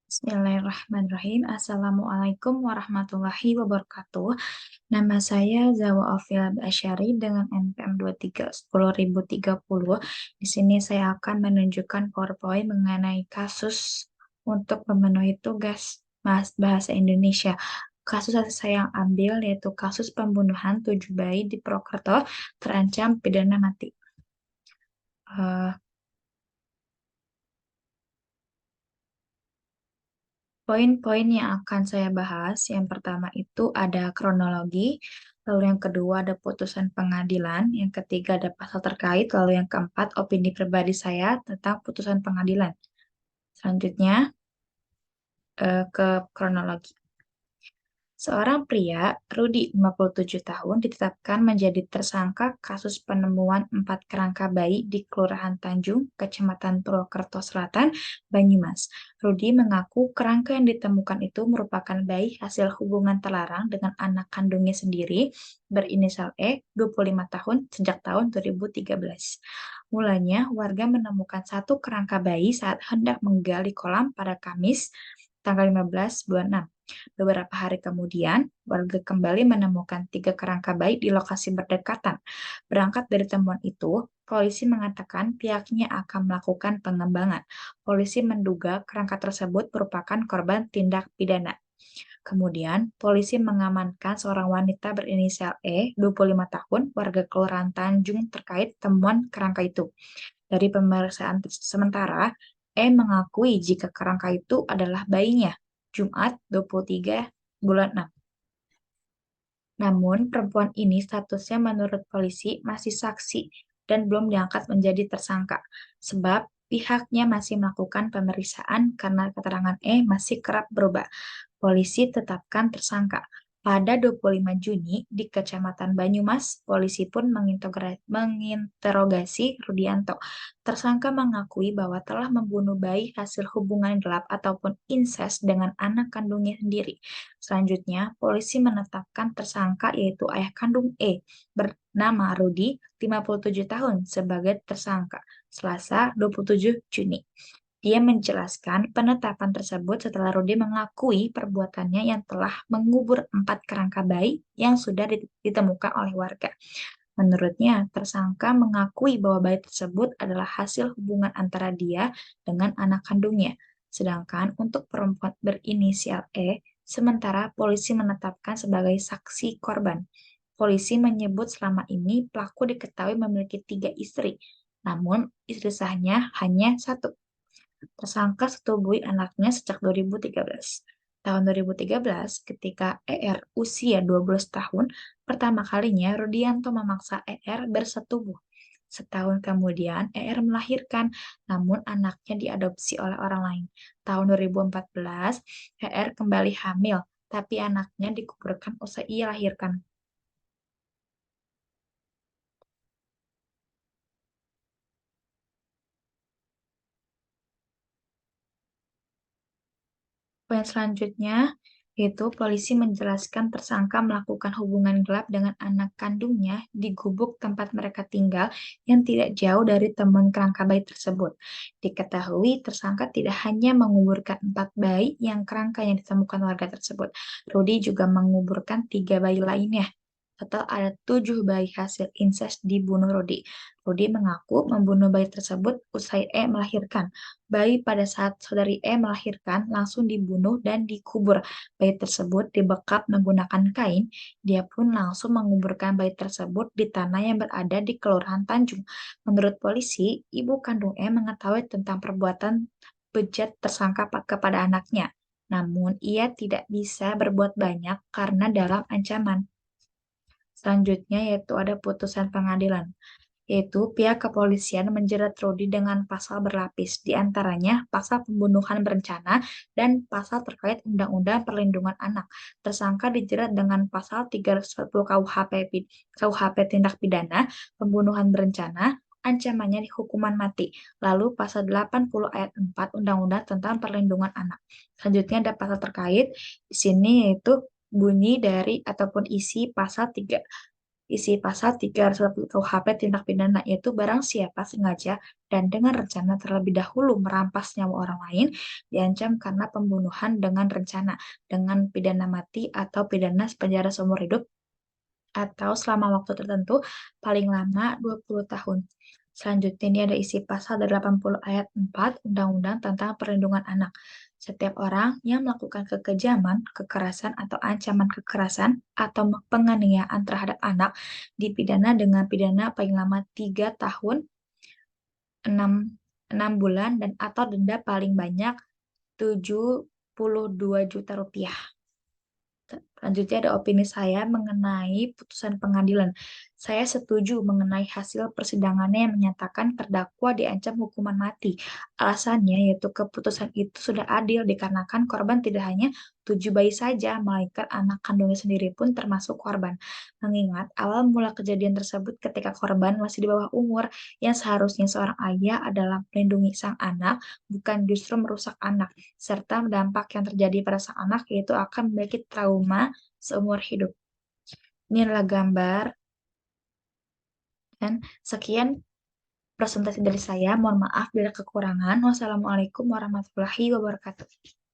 Bismillahirrahmanirrahim. Assalamualaikum warahmatullahi wabarakatuh. Nama saya Zawa Alfian Asyari dengan NPM 2310030. Di sini saya akan menunjukkan PowerPoint mengenai kasus untuk memenuhi tugas bahasa Indonesia. Kasus yang saya ambil yaitu kasus pembunuhan 7 bayi di Purwokerto terancam pidana mati. Eh, Poin-poin yang akan saya bahas, yang pertama itu ada kronologi, lalu yang kedua ada putusan pengadilan, yang ketiga ada pasal terkait, lalu yang keempat opini pribadi saya tentang putusan pengadilan. Selanjutnya ke kronologi. Seorang pria, Rudi, 57 tahun, ditetapkan menjadi tersangka kasus penemuan 4 kerangka bayi di Kelurahan Tanjung, Kecamatan Purwokerto Selatan, Banyumas. Rudi mengaku kerangka yang ditemukan itu merupakan bayi hasil hubungan terlarang dengan anak kandungnya sendiri, berinisial E, 25 tahun, sejak tahun 2013. Mulanya, warga menemukan satu kerangka bayi saat hendak menggali kolam pada Kamis, tanggal 15 bulan 6. Beberapa hari kemudian, warga kembali menemukan 3 kerangka bayi di lokasi berdekatan. Berangkat dari temuan itu, polisi mengatakan pihaknya akan melakukan pengembangan. Polisi menduga kerangka tersebut merupakan korban tindak pidana. Kemudian, polisi mengamankan seorang wanita berinisial E, 25 tahun, warga Kelurahan Tanjung terkait temuan kerangka itu. Dari pemeriksaan sementara, E mengakui jika kerangka itu adalah bayinya. Jumat 23 bulan 6. Namun, perempuan ini statusnya menurut polisi masih saksi dan belum diangkat menjadi tersangka, sebab pihaknya masih melakukan pemeriksaan karena keterangan E masih kerap berubah. Polisi tetapkan tersangka. Pada 25 Juni di Kecamatan Banyumas, polisi pun menginterogasi Rudianto. Tersangka mengakui bahwa telah membunuh bayi hasil hubungan gelap ataupun incest dengan anak kandungnya sendiri. Selanjutnya, polisi menetapkan tersangka yaitu ayah kandung E bernama Rudi, 57 tahun sebagai tersangka. Selasa 27 Juni. Dia menjelaskan penetapan tersebut setelah Rudy mengakui perbuatannya yang telah mengubur 4 kerangka bayi yang sudah ditemukan oleh warga. Menurutnya, tersangka mengakui bahwa bayi tersebut adalah hasil hubungan antara dia dengan anak kandungnya. Sedangkan untuk perempuan berinisial E, sementara polisi menetapkan sebagai saksi korban. Polisi menyebut selama ini pelaku diketahui memiliki 3 istri, namun istri sahnya hanya satu. Tersangka setubui anaknya sejak 2013. Tahun 2013, ketika ER usia 12 tahun, pertama kalinya Rudianto memaksa ER bersetubuh. Setahun kemudian, ER melahirkan, namun anaknya diadopsi oleh orang lain. Tahun 2014, ER kembali hamil, tapi anaknya dikuburkan usai ia lahirkan. Poin selanjutnya, yaitu polisi menjelaskan tersangka melakukan hubungan gelap dengan anak kandungnya di gubuk tempat mereka tinggal yang tidak jauh dari temuan kerangka bayi tersebut. Diketahui tersangka tidak hanya menguburkan 4 bayi yang kerangkanya ditemukan warga tersebut, Rudi juga menguburkan 3 bayi lainnya. Total ada 7 bayi hasil incest dibunuh Rudi. Rudi mengaku membunuh bayi tersebut usai E melahirkan. Bayi pada saat saudari E melahirkan langsung dibunuh dan dikubur. Bayi tersebut dibekap menggunakan kain. Dia pun langsung menguburkan bayi tersebut di tanah yang berada di Kelurahan Tanjung. Menurut polisi, ibu kandung E mengetahui tentang perbuatan bejat tersangka kepada anaknya. Namun, ia tidak bisa berbuat banyak karena dalam ancaman. Selanjutnya yaitu ada putusan pengadilan, yaitu pihak kepolisian menjerat Rudi dengan pasal berlapis, di antaranya pasal pembunuhan berencana dan pasal terkait Undang-Undang Perlindungan Anak. Tersangka dijerat dengan pasal 340 KUHP tindak pidana pembunuhan berencana, ancamannya di hukuman mati. Lalu pasal 80 ayat 4 Undang-Undang tentang Perlindungan Anak. Selanjutnya ada pasal terkait di sini yaitu bunyi dari ataupun isi pasal 3 isi pasal 380 KUHP tindak pidana yaitu barang siapa sengaja dan dengan rencana terlebih dahulu merampas nyawa orang lain diancam karena pembunuhan dengan rencana dengan pidana mati atau pidana penjara seumur hidup atau selama waktu tertentu paling lama 20 tahun. Selanjutnya ini ada isi pasal 80 ayat 4 Undang-Undang tentang Perlindungan Anak. Setiap orang yang melakukan kekejaman, kekerasan, atau ancaman kekerasan atau penganiayaan terhadap anak dipidana dengan pidana paling lama 3 tahun, 6 6 bulan, dan atau denda paling banyak 72 juta rupiah. Selanjutnya ada opini saya mengenai putusan pengadilan. Saya setuju mengenai hasil persidangannya yang menyatakan terdakwa diancam hukuman mati. Alasannya yaitu keputusan itu sudah adil dikarenakan korban tidak hanya 7 bayi saja, melainkan anak kandungnya sendiri pun termasuk korban. Mengingat awal mula kejadian tersebut ketika korban masih di bawah umur, yang seharusnya seorang ayah adalah melindungi sang anak, bukan justru merusak anak serta dampak yang terjadi pada sang anak yaitu akan memiliki trauma seumur hidup. Ini adalah gambar dan sekian presentasi dari saya. Mohon maaf bila kekurangan. Wassalamualaikum warahmatullahi wabarakatuh.